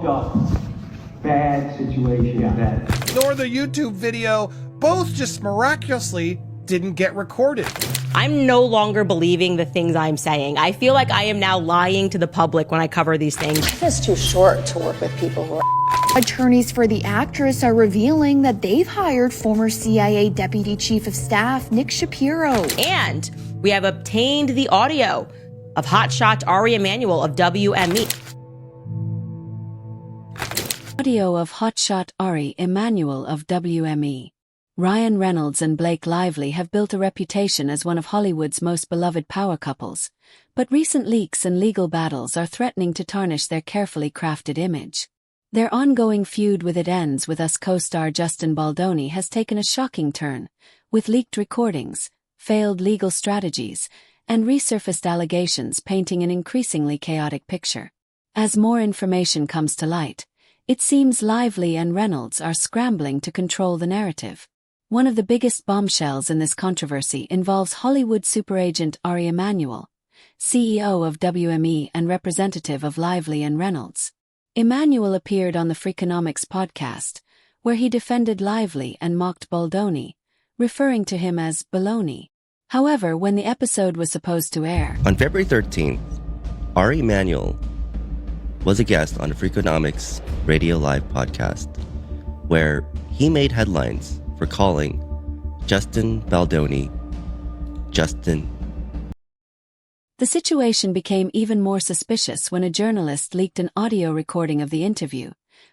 up bad situation that Nor the YouTube video, both just miraculously didn't get recorded. I'm no longer believing the things I'm saying. I feel like I am now lying to the public when I cover these things. It's too short to work with people who are... Attorneys for the actress are revealing that they've hired former CIA Deputy Chief of Staff Nick Shapiro. And we have obtained the audio of hotshot Ari Emanuel of WME. Audio of hotshot Ari Emanuel of WME. Ryan Reynolds and Blake Lively have built a reputation as one of Hollywood's most beloved power couples, but recent leaks and legal battles are threatening to tarnish their carefully crafted image. Their ongoing feud with It Ends With Us co-star Justin Baldoni has taken a shocking turn, with leaked recordings, failed legal strategies, and resurfaced allegations painting an increasingly chaotic picture. As more information comes to light, it seems Lively and Reynolds are scrambling to control the narrative. One of the biggest bombshells in this controversy involves Hollywood superagent Ari Emanuel, CEO of WME and representative of Lively and Reynolds. Emanuel appeared on the Freakonomics podcast, where he defended Lively and mocked Baldoni, referring to him as baloney. However, when the episode was supposed to air on February 13th, Ari Emanuel was a guest on the Freakonomics Radio Live podcast, where he made headlines for calling Justin Baldoni Justin. The situation became even more suspicious when a journalist leaked an audio recording of the interview,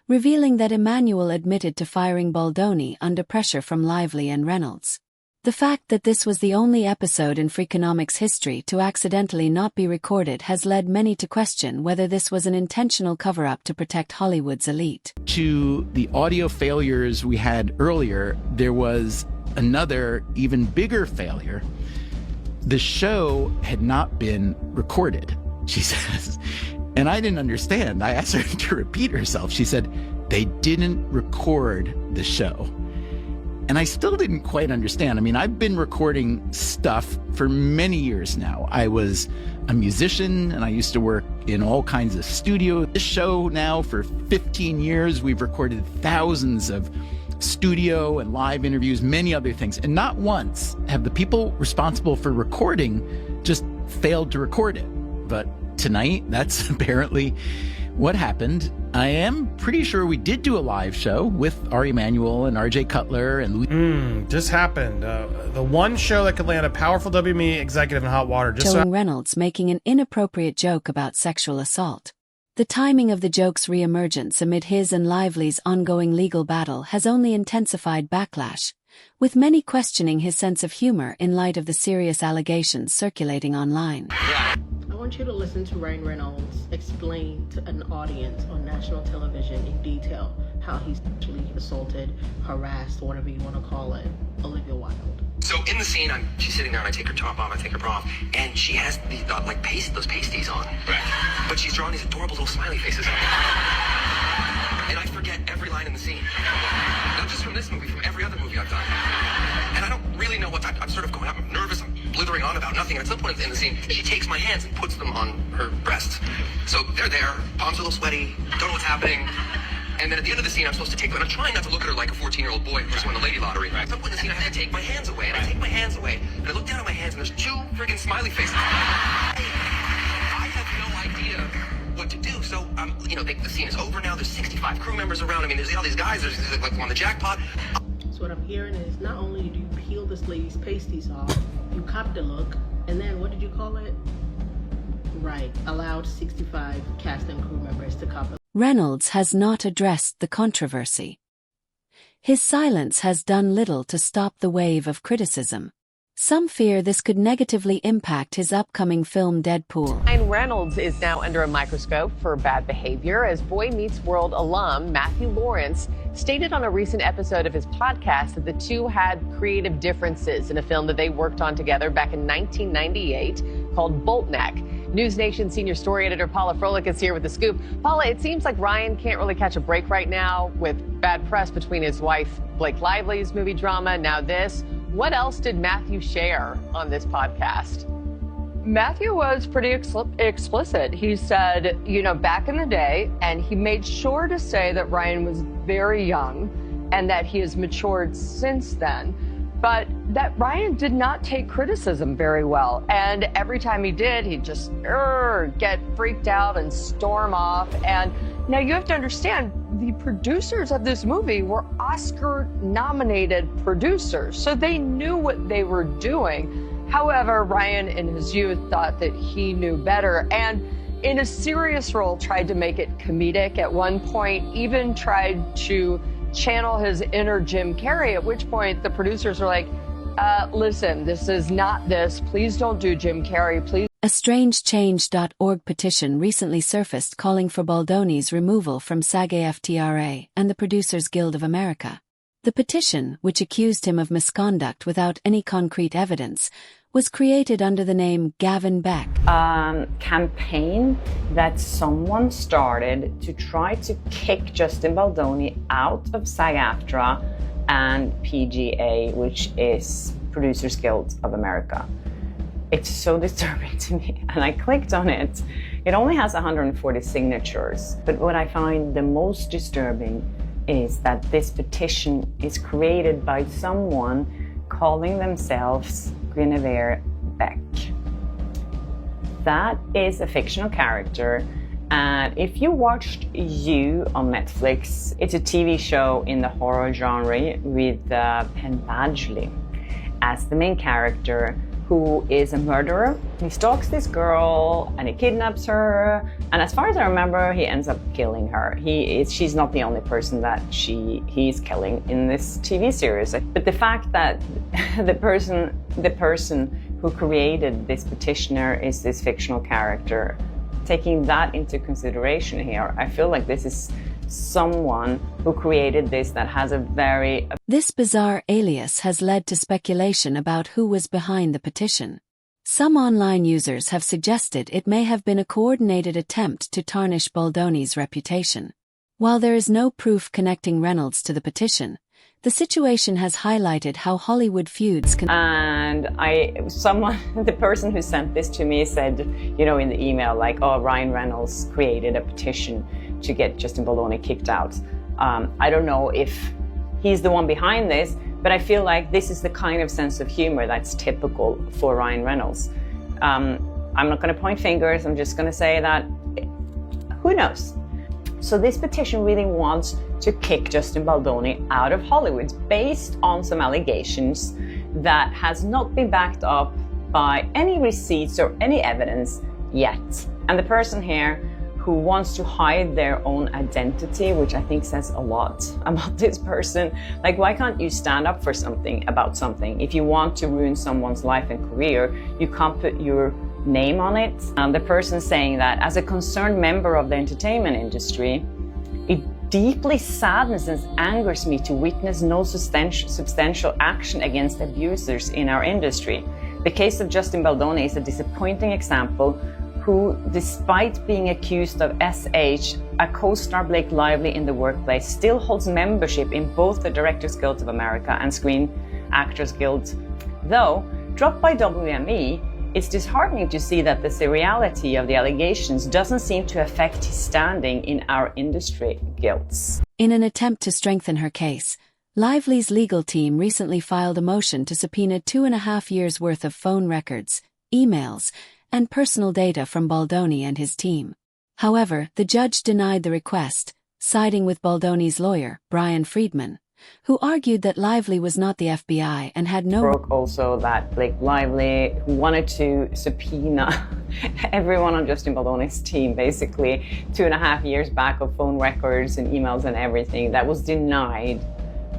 revealing that Emanuel admitted to firing Baldoni under pressure from Lively and Reynolds. The fact that this was the only episode in Freakonomics history to accidentally not be recorded has led many to question whether this was an intentional cover-up to protect Hollywood's elite. To the audio failures we had earlier, there was another, even bigger failure. The show had not been recorded, she says. And I didn't understand. I asked her to repeat herself. She said, they didn't record the show. And I still didn't quite understand. I mean, I've been recording stuff for many years now. I was a musician and I used to work in all kinds of studios. This show now for 15 years, we've recorded thousands of studio and live interviews, many other things. And not once have the people responsible for recording just failed to record it. But tonight, that's apparently what happened. I am pretty sure we did do a live show with Ari Emanuel and RJ Cutler and Just happened. The one show that could land a powerful WME executive in hot water. Showing Reynolds making an inappropriate joke about sexual assault. The timing of the joke's reemergence amid his and Lively's ongoing legal battle has only intensified backlash, with many questioning his sense of humor in light of the serious allegations circulating online. I want you to listen to Ryan Reynolds explain to an audience on national television in detail how he sexually assaulted, harassed, whatever you want to call it, Olivia Wilde. So in the scene, she's sitting there and I take her top off, I take her bra off, and she has these those pasties on. Right. But she's drawing these adorable little smiley faces on. And I forget every line in the scene. Not just from this movie, from every other movie I've done. And I don't really know I'm sort of going, I'm nervous, I'm blithering on about nothing. And at some point in the scene, she takes my hands and puts them on her breasts. So they're there, palms are a little sweaty, don't know what's happening. And then at the end of the scene, I'm supposed to take, and I'm trying not to look at her like a 14-year-old boy who just won the lady lottery. At some point in the scene, I have to take my hands away, and I take my hands away, and I look down at my hands, and there's two friggin' smiley faces. I have no idea what to do. So, the scene is over now. There's 65 crew members around. I mean, there's all these guys. There's like on the jackpot. So what I'm hearing is not only do you peel this lady's pasties off, you cop the look, and then what did you call it? Right, allowed 65 cast and crew members to cop it. Reynolds has not addressed the controversy. His silence has done little to stop the wave of criticism. Some fear this could negatively impact his upcoming film Deadpool. Ryan Reynolds is now under a microscope for bad behavior as Boy Meets World alum Matthew Lawrence stated on a recent episode of his podcast that the two had creative differences in a film that they worked on together back in 1998 called Boltneck. News Nation senior story editor Paula Froelich is here with the scoop. Paula, it seems like Ryan can't really catch a break right now with bad press between his wife Blake Lively's movie drama, now this. What else did Matthew share on this podcast? Matthew was pretty explicit. He said, back in the day, and he made sure to say that Ryan was very young and that he has matured since then, but that Ryan did not take criticism very well. And every time he did, he'd just get freaked out and storm off. And now you have to understand, the producers of this movie were Oscar-nominated producers, so they knew what they were doing. However, Ryan in his youth thought that he knew better, and in a serious role tried to make it comedic. At one point, even tried to channel his inner Jim Carrey, at which point the producers were like, listen, this is not this. Please don't do Jim Carrey, please. A StrangeChange.org petition recently surfaced calling for Baldoni's removal from SAG-AFTRA and the Producers Guild of America. The petition, which accused him of misconduct without any concrete evidence, was created under the name Gavin Beck. Campaign that someone started to try to kick Justin Baldoni out of SAG-AFTRA and PGA, which is Producers Guild of America. It's so disturbing to me, and I clicked on it. It only has 140 signatures, but what I find the most disturbing is that this petition is created by someone calling themselves Guinevere Beck. That is a fictional character, and if you watched You on Netflix, it's a TV show in the horror genre with Penn Badgley as the main character, who is a murderer. He stalks this girl and he kidnaps her, and as far as I remember, he ends up killing her. She's not the only person that he's killing in this TV series. But the fact that the person who created this petitioner is this fictional character, taking that into consideration here, I feel like this is someone who created this that has a very... This bizarre alias has led to speculation about who was behind the petition. Some online users have suggested it may have been a coordinated attempt to tarnish Baldoni's reputation. While there is no proof connecting Reynolds to the petition, the situation has highlighted how Hollywood feuds can... And the person who sent this to me said, in the email, like, oh, Ryan Reynolds created a petition to get Justin Baldoni kicked out. I don't know if he's the one behind this, but I feel like this is the kind of sense of humor that's typical for Ryan Reynolds. I'm not going to point fingers, I'm just going to say that, who knows? So this petition really wants to kick Justin Baldoni out of Hollywood based on some allegations that has not been backed up by any receipts or any evidence yet. And the person here who wants to hide their own identity, which I think says a lot about this person. Like, why can't you stand up for something about something? If you want to ruin someone's life and career, you can't put your name on it. The person saying that, as a concerned member of the entertainment industry, it deeply saddens and angers me to witness no substantial action against abusers in our industry. The case of Justin Baldoni is a disappointing example who, despite being accused of SH, a co-star Blake Lively in the workplace, still holds membership in both the Directors Guild of America and Screen Actors Guild. Though dropped by WME, it's disheartening to see that the seriality of the allegations doesn't seem to affect his standing in our industry guilds. In an attempt to strengthen her case, Lively's legal team recently filed a motion to subpoena 2.5 years' worth of phone records, emails, and personal data from Baldoni and his team. However, the judge denied the request, siding with Baldoni's lawyer, Brian Friedman, who argued that Lively was not the FBI and had no... Broke also that Blake Lively, who wanted to subpoena everyone on Justin Baldoni's team, basically 2.5 years back of phone records and emails and everything, that was denied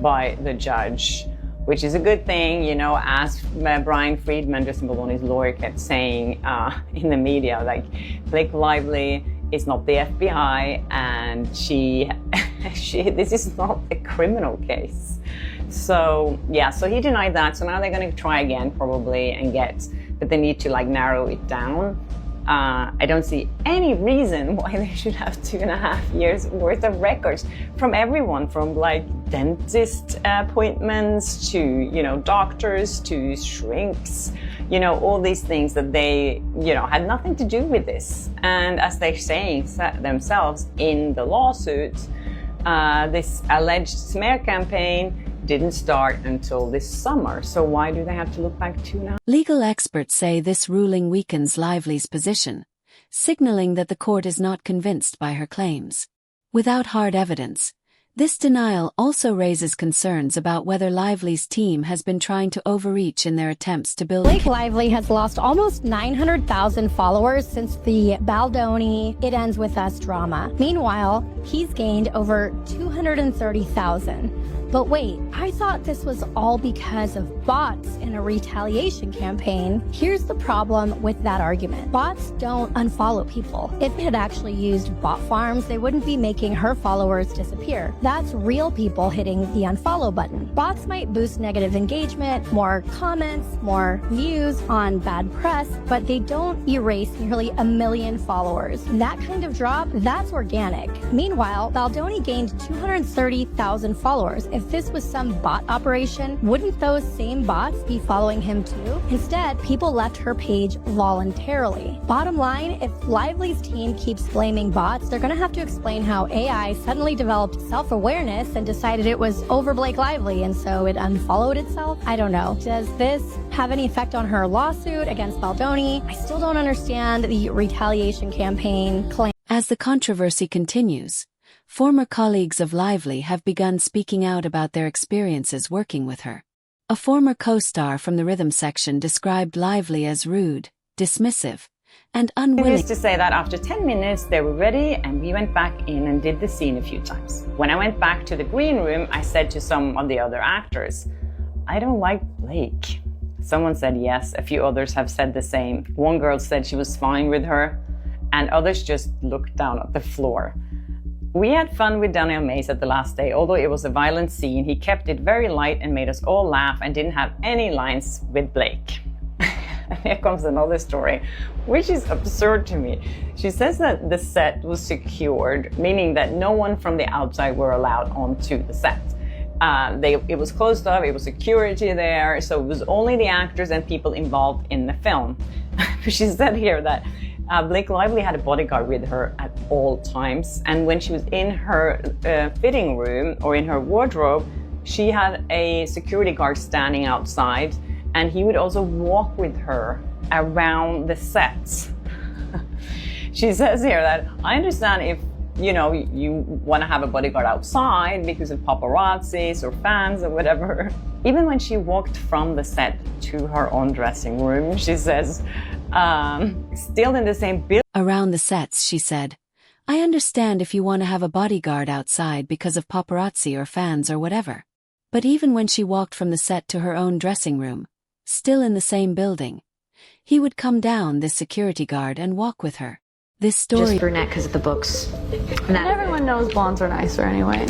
by the judge, which is a good thing, as Brian Friedman, Justin Baldoni's lawyer, kept saying in the media, like, Blake Lively is not the FBI, and this is not a criminal case. So he denied that. So now they're going to try again, probably, but they need to narrow it down. I don't see any reason why they should have 2.5 years worth of records from everyone, from dentist appointments to, doctors to shrinks, you know, all these things that they, you know, had nothing to do with this. And as they're saying themselves in the lawsuit, this alleged smear campaign didn't start until this summer. So why do they have to look back 2 now? Legal experts say this ruling weakens Lively's position, signaling that the court is not convinced by her claims. Without hard evidence, this denial also raises concerns about whether Lively's team has been trying to overreach in their attempts to build. Blake Lively has lost almost 900,000 followers since the Baldoni It Ends With Us drama. Meanwhile, he's gained over 230,000. But wait, I thought this was all because of bots in a retaliation campaign. Here's the problem with that argument. Bots don't unfollow people. If it had actually used bot farms, they wouldn't be making her followers disappear. That's real people hitting the unfollow button. Bots might boost negative engagement, more comments, more views on bad press, but they don't erase nearly 1 million followers. That kind of drop, that's organic. Meanwhile, Baldoni gained 230,000 followers. If this was some bot operation, wouldn't those same bots be following him too? Instead, people left her page voluntarily. Bottom line, if Lively's team keeps blaming bots, they're gonna have to explain how AI suddenly developed self-awareness and decided it was over Blake Lively, and so it unfollowed itself. I don't know. Does this have any effect on her lawsuit against Baldoni? I still don't understand the retaliation campaign claim. As the controversy continues, former colleagues of Lively have begun speaking out about their experiences working with her. A former co-star from the rhythm section described Lively as rude, dismissive, and unwilling. They used to say that after 10 minutes they were ready, and we went back in and did the scene a few times. When I went back to the green room, I said to some of the other actors, I don't like Blake. Someone said yes, a few others have said the same. One girl said she was fine with her, and others just looked down at the floor. We had fun with Daniel Mays at the last day. Although it was a violent scene, he kept it very light and made us all laugh and didn't have any lines with Blake. And here comes another story, which is absurd to me. She says that the set was secured, meaning that no one from the outside were allowed onto the set. It was closed off, it was security there, so it was only the actors and people involved in the film. She said here that Blake Lively had a bodyguard with her at all times, and when she was in her fitting room or in her wardrobe, she had a security guard standing outside, and he would also walk with her around the sets. She says here that, I understand if you want to have a bodyguard outside because of paparazzis or fans or whatever. Even when she walked from the set to her own dressing room, she says, still in the same building. Around the sets, she said, I understand if you want to have a bodyguard outside because of paparazzi or fans or whatever. But even when she walked from the set to her own dressing room, still in the same building, he would come down, this security guard, and walk with her. This story. Just brunette because of the books. And everyone knows blondes are nicer anyway.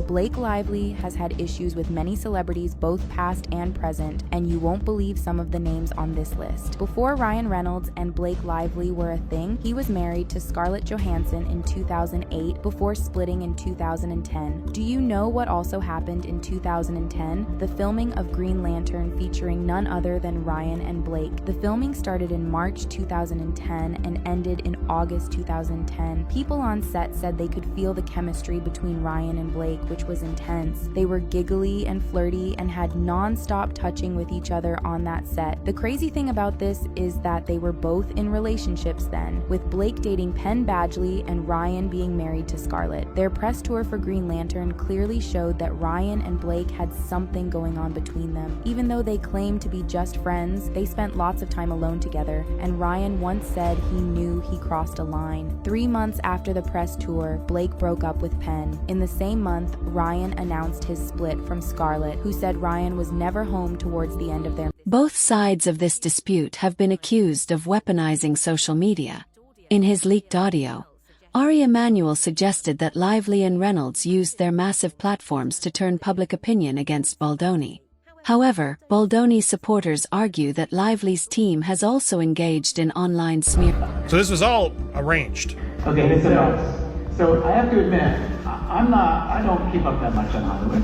Blake Lively has had issues with many celebrities, both past and present, and you won't believe some of the names on this list. Before Ryan Reynolds and Blake Lively were a thing, he was married to Scarlett Johansson in 2008 before splitting in 2010. Do you know what also happened in 2010? The filming of Green Lantern featuring none other than Ryan and Blake. The filming started in March 2010 and ended in August 2010. People on set said they could feel the chemistry between Ryan and Blake, which was intense. They were giggly and flirty and had non-stop touching with each other on that set. The crazy thing about this is that they were both in relationships then, with Blake dating Penn Badgley and Ryan being married to Scarlett. Their press tour for Green Lantern clearly showed that Ryan and Blake had something going on between them. Even though they claimed to be just friends, they spent lots of time alone together, and Ryan once said he knew he crossed a line. 3 months after the press tour, Blake broke up with Penn. In the same month, Ryan announced his split from Scarlett, who said Ryan was never home towards the end of their. Both sides of this dispute have been accused of weaponizing social media. In his leaked audio, Ari Emanuel suggested that Lively and Reynolds used their massive platforms to turn public opinion against Baldoni. However, Baldoni's supporters argue that Lively's team has also engaged in online smear. So this was all arranged. Okay, so I have to admit, I don't keep up that much on Hollywood.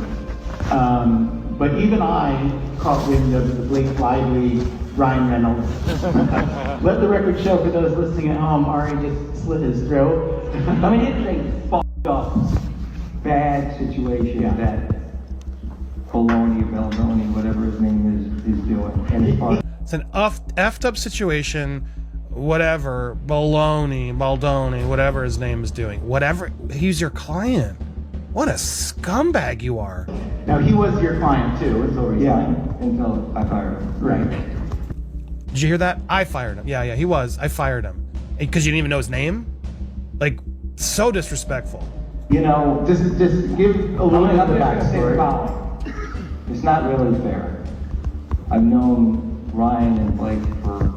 But even I caught wind of the Blake Lively, Ryan Reynolds. Let the record show for those listening at home, Ari just slit his throat. I mean, it's a fucked up, bad situation that Baldoni, whatever his name is doing. And it's an effed up situation, whatever, Baldoni, whatever his name is doing. Whatever, he's your client. What a scumbag you are. Now, he was your client too, until until I fired him. Right. Did you hear that? I fired him. Yeah, he was. I fired him. Because you didn't even know his name? Like, so disrespectful. You know, just give a little bit of the backstory. It's not really fair. I've known Ryan and Blake for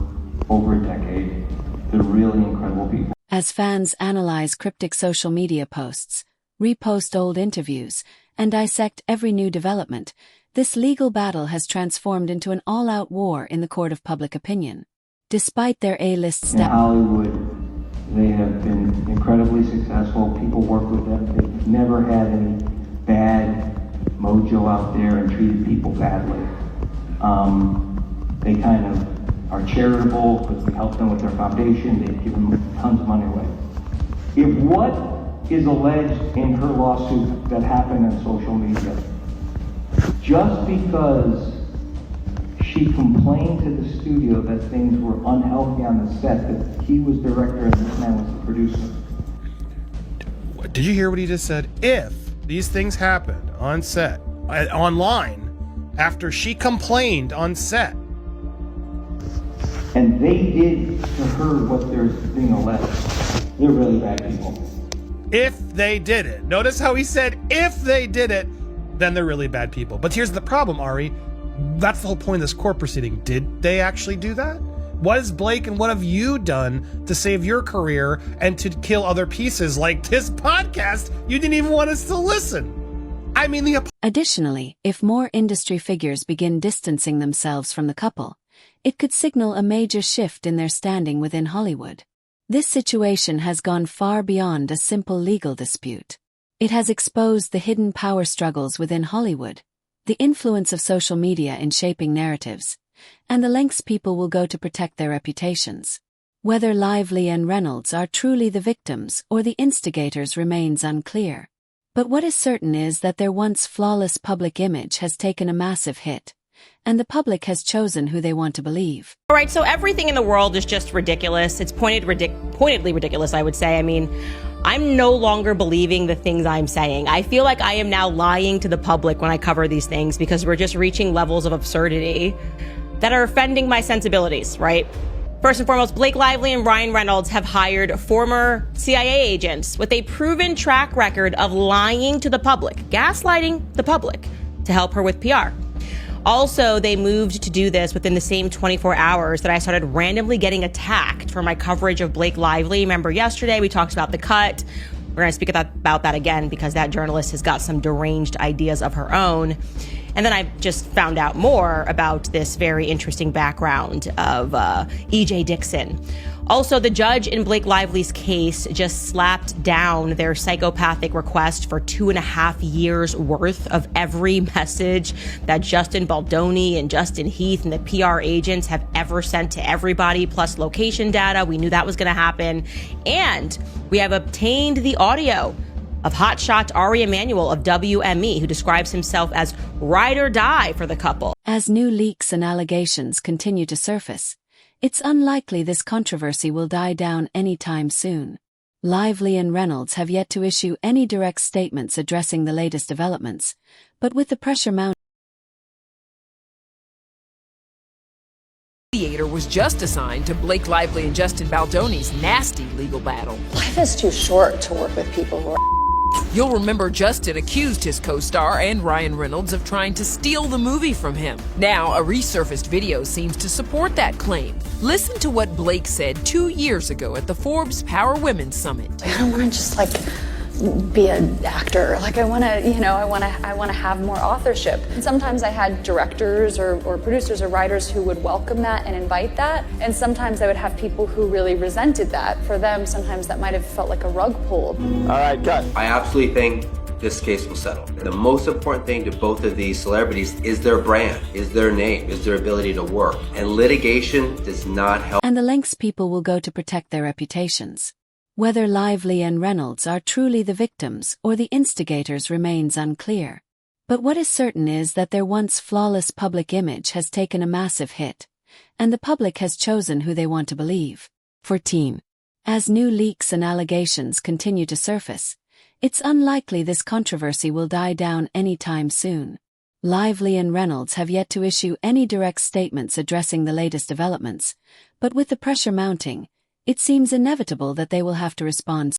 over a decade. They're really incredible people. As fans analyze cryptic social media posts, repost old interviews, and dissect every new development, this legal battle has transformed into an all-out war in the court of public opinion. Despite their A-list status, in Hollywood, they have been incredibly successful. People work with them. They've never had any bad mojo out there and treated people badly. They kind of are charitable because we help them with their foundation. They've given tons of money away. If what is alleged in her lawsuit that happened on social media, just because she complained to the studio that things were unhealthy on the set, that he was director and this man was the producer. Did you hear what he just said? If these things happened on set, online, after she complained on set, and they did to her what they're being alleged, they're really bad people. if they did it. Notice how he said, if they did it, then they're really bad people. But here's the problem, Ari. That's the whole point of this court proceeding. Did they actually do that? What has Blake and what have you done to save your career and to kill other pieces like this podcast? You didn't even want us to listen. I mean, Additionally, if more industry figures begin distancing themselves from the couple, it could signal a major shift in their standing within Hollywood. This situation has gone far beyond a simple legal dispute. It has exposed the hidden power struggles within Hollywood, the influence of social media in shaping narratives, and the lengths people will go to protect their reputations. Whether Lively and Reynolds are truly the victims or the instigators remains unclear. But what is certain is that their once flawless public image has taken a massive hit, and the public has chosen who they want to believe. All right, so everything in the world is just ridiculous. It's pointedly ridiculous, I would say. I mean, I'm no longer believing the things I'm saying. I feel like I am now lying to the public when I cover these things because we're just reaching levels of absurdity that are offending my sensibilities, right? First and foremost, Blake Lively and Ryan Reynolds have hired former CIA agents with a proven track record of lying to the public, gaslighting the public to help her with PR. Also, they moved to do this within the same 24 hours that I started randomly getting attacked for my coverage of Blake Lively. Remember yesterday we talked about The Cut. We're going to speak about that again because that journalist has got some deranged ideas of her own. And then I just found out more about this very interesting background of E.J. Dixon. Also, the judge in Blake Lively's case just slapped down their psychopathic request for 2.5 years worth of every message that Justin Baldoni and Justin Heath and the PR agents have ever sent to everybody, plus location data. We knew that was going to happen. And we have obtained the audio of hotshot Ari Emanuel of WME, who describes himself as ride or die for the couple. As new leaks and allegations continue to surface, it's unlikely this controversy will die down anytime soon. Lively and Reynolds have yet to issue any direct statements addressing the latest developments, but with the pressure mounting, Mediator was just assigned to Blake Lively and Justin Baldoni's nasty legal battle. Life is too short to work with people who are. You'll remember Justin accused his co-star and Ryan Reynolds of trying to steal the movie from him. Now, a resurfaced video seems to support that claim. Listen to what Blake said 2 years ago at the Forbes Power Women Summit. I don't want to just be an actor. I want to have more authorship. And sometimes I had directors or producers or writers who would welcome that and invite that. And sometimes I would have people who really resented that. For them, sometimes that might have felt like a rug pull. All right, cut. I absolutely think this case will settle. The most important thing to both of these celebrities is their brand, is their name, is their ability to work. And litigation does not help. And the lengths people will go to protect their reputations. Whether Lively and Reynolds are truly the victims or the instigators remains unclear. But what is certain is that their once flawless public image has taken a massive hit, and the public has chosen who they want to believe. 14. As new leaks and allegations continue to surface, it's unlikely this controversy will die down anytime soon. Lively and Reynolds have yet to issue any direct statements addressing the latest developments, but with the pressure mounting, it seems inevitable that they will have to respond.